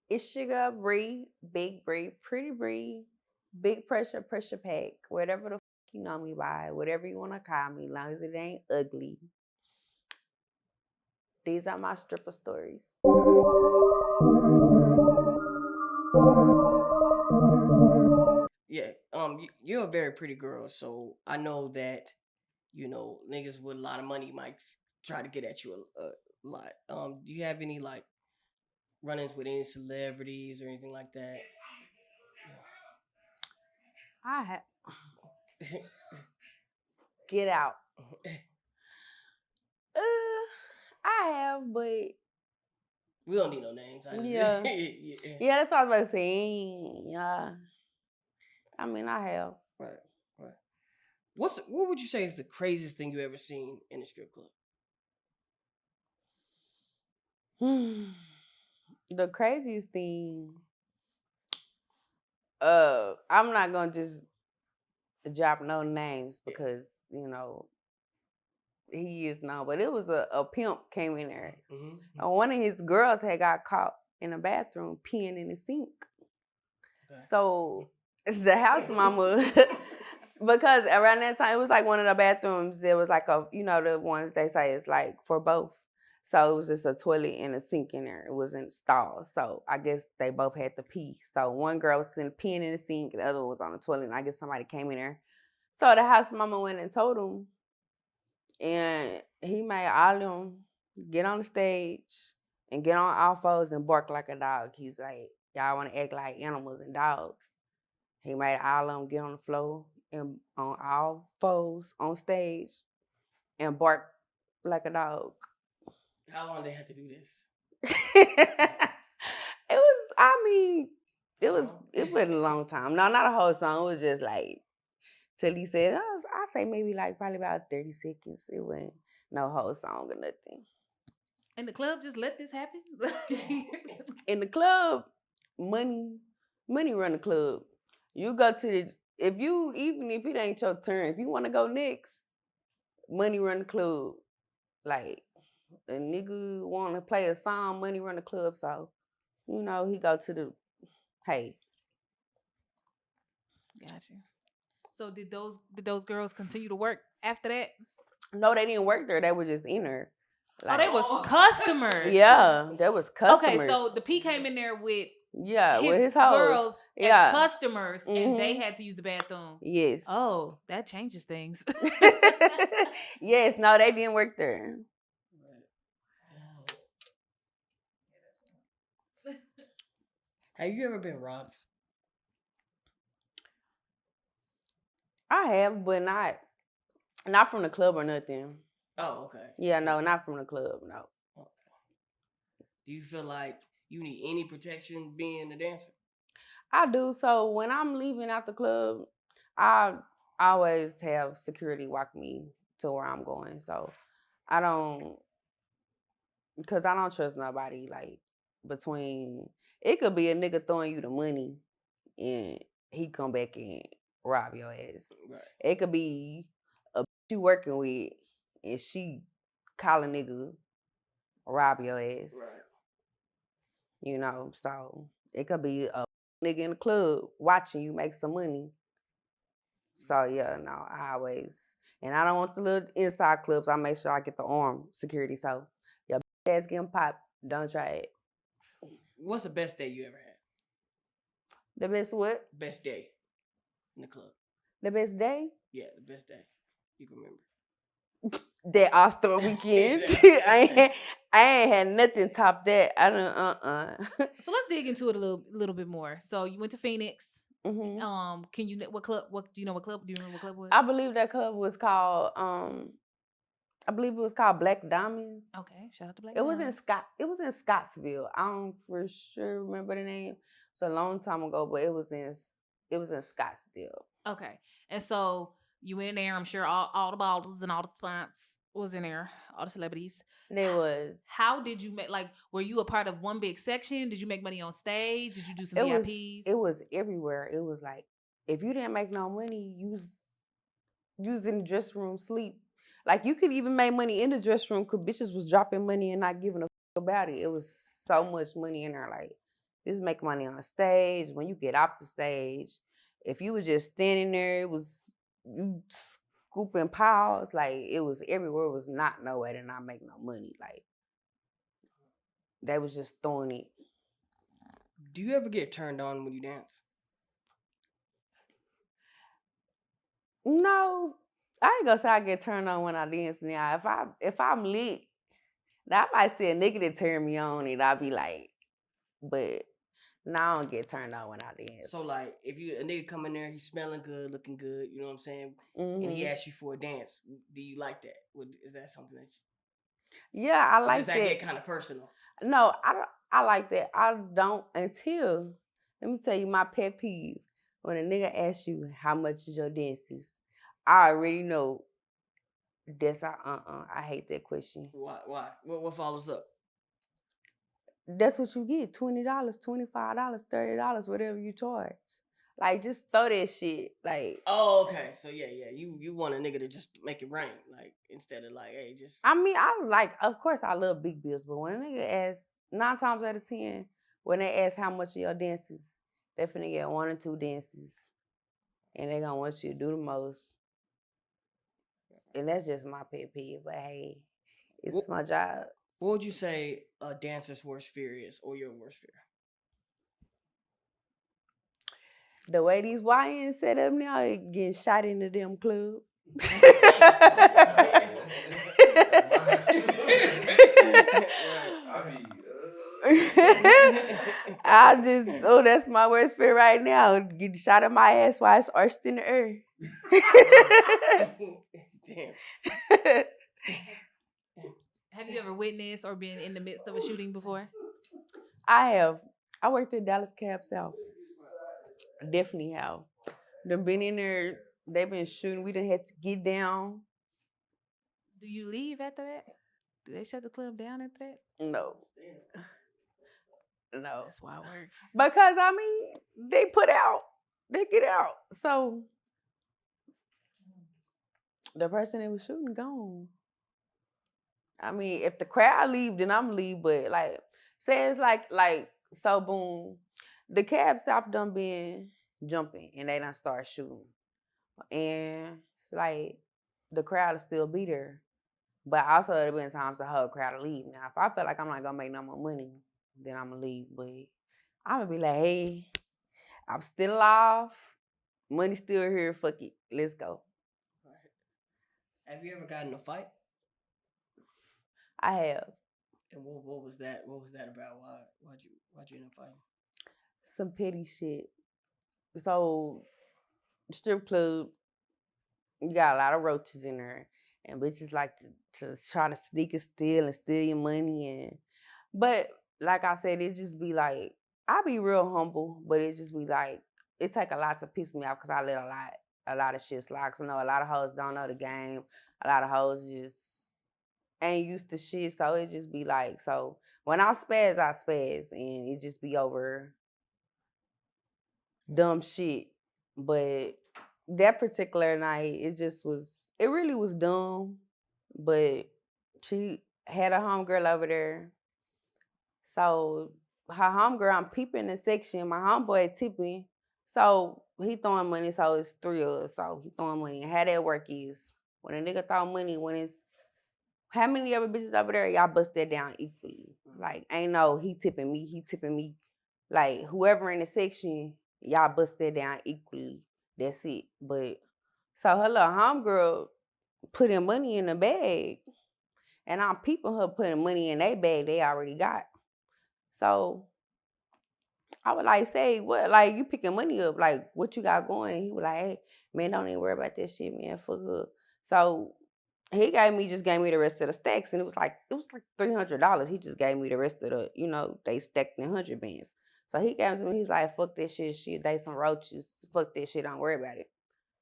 It's your girl Bree, Big Bree, Pretty Bree, Big Pressure, Pressure Pack, whatever the you know me by, whatever you want to call me, long as it ain't ugly. These are my stripper stories. Yeah, you're a very pretty girl, so I know that niggas with a lot of money might try to get at you a lot. Do you have any like run-ins with any celebrities or anything like that? I have get out. I have, but We don't need no names. I just yeah, yeah. yeah. That's what I was about to say. Yeah, I mean, I have. Right, right. What would you say is the craziest thing you ever seen in a strip club? The craziest thing. I'm not gonna just drop no names Yeah. because he is now, but it was a pimp came in there. Mm-hmm. And one of his girls had got caught in the bathroom peeing in the sink. Okay. So the house mama, because around that time it was like one of the bathrooms. There was like the ones they say is like for both. So it was just a toilet and a sink in there. It wasn't stalls. So I guess they both had to pee. So one girl was peeing in the sink, and the other one was on the toilet. And I guess somebody came in there. So the house mama went and told him, and he made all them get on the stage and get on all fours and bark like a dog. He's like, y'all want to act like animals and dogs. He made all of them get on the floor and on all fours on stage and bark like a dog. How long they had to do this? it was, I mean, Song? it wasn't a long time. No, not a whole song. It was just like till he said, I say maybe like probably about 30 seconds. It wasn't no whole song or nothing. And the club just let this happen? In the club, money run the club. You go to the even if it ain't your turn, if you want to go next, money run the club. Like a nigga want to play a song, money run the club. So he go to the hey. Gotcha. So did those girls continue to work after that? No, they didn't work there. They were just in there. Oh, they was customers. Yeah, there was customers. Okay, so the P came in there with with his hoes. girls as customers, and they Mhm. had to use the bathroom. Yes. Oh, that changes things. Yes, no, they didn't work there. Have you ever been robbed? I have, but not from the club or nothing. Oh, okay. Yeah, no, not from the club, no. Okay. Do you feel like you need any protection being a dancer? I do. So when I'm leaving out the club, I always have security walk me to where I'm going. So I don't, because I don't trust nobody. Like between, it could be a nigga throwing you the money and he come back and rob your ass. Right. It could be a bitch you working with and she call a nigga rob your ass. Right. So it could be a nigga in the club watching you make some money. So yeah, no, I always, and I don't want the little inside clubs. I make sure I get the armed security. So your ass getting popped, don't try it. What's the best day you ever had? The best what? Best day in the club. The best day? Yeah, the best day you can remember. That All-Star weekend. I ain't had nothing top that. I don't. So let's dig into it a little bit more. So you went to Phoenix. Mm-hmm. Can you what club? What do you know? What club? Do you remember what club was? I believe that club was called. I believe it was called Black Diamonds. Okay, shout out to Black It was Diamonds. It was in Scottsville. I don't for sure remember the name. It's a long time ago, but it was in Scottsdale. Okay, and so you went in there. I'm sure all the ballers and all the spots was in there. All the celebrities. There was. How did you make? Like, were you a part of one big section? Did you make money on stage? Did you do some VIPs? It was everywhere. It was like if you didn't make no money, you was in the dressing room sleep. Like you could even make money in the dressing room because bitches was dropping money and not giving a fuck about it. It was so much money in there. Like Just make money on the stage. When you get off the stage, if you was just standing there, it was you scooping piles. Like it was everywhere. It was not no way to not make no money. Like they was just throwing it. Do you ever get turned on when you dance? No, I ain't gonna say I get turned on when I dance now. If I'm lit, now I might see a nigga that turn me on and I'll be like, but now I don't get turned on when I dance. So like, if a nigga come in there, he's smelling good, looking good, you know what I'm saying, and he Mhm. asks you for a dance, do you like that? Is that something that? Yeah, I Or like does that get kind of personal? No, I don't. I like that. I don't until. Let me tell you my pet peeve. When a nigga asks you how much is your dances, I already know that's I hate that question. Why? What follows up? That's what you get. $20, $25, $30, whatever you charge. Like just throw that shit. Like Oh, okay. So yeah. You want a nigga to just make it rain, like instead of like, hey, just. I mean, of course I love big bills, but when a nigga asks 9 times out of 10, when they ask how much of your dances, they finna get 1 or 2 dances. And they gonna want you to do the most. And that's just my pet peeve. But hey, it's What, my job. what would you say a dancer's worst fear is, or your worst fear? The way these YNs set up now, it getting shot into them club. That's my worst fear right now. Getting shot in my ass while it's arched in the air. Damn. Have you ever witnessed or been in the midst of a shooting before? I have. I worked at Dallas Cab South. Definitely have. Them been in there. They been shooting. We done had to get down. Do you leave after that? Do they shut the club down after that? No. No. That's why I work. Because I mean, they put out. They get out. So the person that was shooting gone. I mean, if the crowd leave, then I'm leave. But like, say it's like so boom, the cab south done been jumping and they done start shooting, and it's like the crowd will still be there. But also there been times the whole crowd will leave. Now, if I feel like I'm not gonna make no more money, then I'm gonna leave. But I'm gonna be like, hey, I'm still alive. Money still here. Fuck it. Let's go. Have you ever gotten in a fight? I have And what was that? What was that about? Why'd you end up fighting? some petty shit. So strip club, you got a lot of roaches in there, and bitches like to try to sneak and steal your money. And but like I said, it just be like I be real humble, but it just be like it take a lot to piss me off because I let a lot of shit slide. 'Cause I know a lot of hoes don't know the game. A lot of hoes just ain't used to shit, so it just be like so. When I spaz, and it just be over dumb shit. But that particular night, it really was dumb. But she had a homegirl over there. So her homegirl, I'm peeping the section, my homeboy tipping. So he throwing money, so it's 3 of us. So he throwing money. And how that work is when a nigga throw money, when it's how many other bitches over there, y'all bust that down equally. Like, ain't no he tipping me, he tipping me. Like, whoever in the section, y'all bust that down equally. That's it. But, so her little homegirl putting money in the bag. And I'm peeping her putting money in their bag they already got. So, I would like say, what, like, you picking money up, like, what you got going? And he was like, hey, man, don't even worry about that shit, man, fuck her. So, he just gave me the rest of the stacks, and it was like $300. He just gave me the rest of the, they stacked in 100 bands. So he gave it to me. He was like, "Fuck that shit. They some roaches. Fuck that shit. Don't worry about it."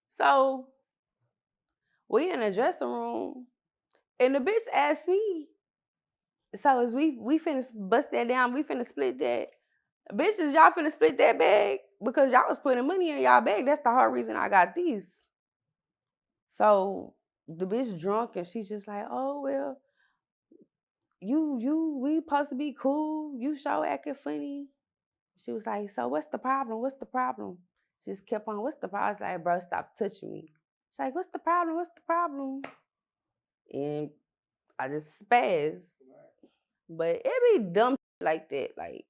So we in the dressing room, and the bitch asked me, "So is we finna bust that down? We finna split that? Bitches, y'all finna split that bag because y'all was putting money in y'all bag. That's the whole reason I got these." So the bitch drunk, and she's just like, "Oh well, we supposed to be cool. You show acting funny." She was like, so what's the problem? What's the problem? She just kept on, what's the problem? I was like, bro, stop touching me. She's like, what's the problem? What's the problem? And I just spazzed. But it be dumb like that. Like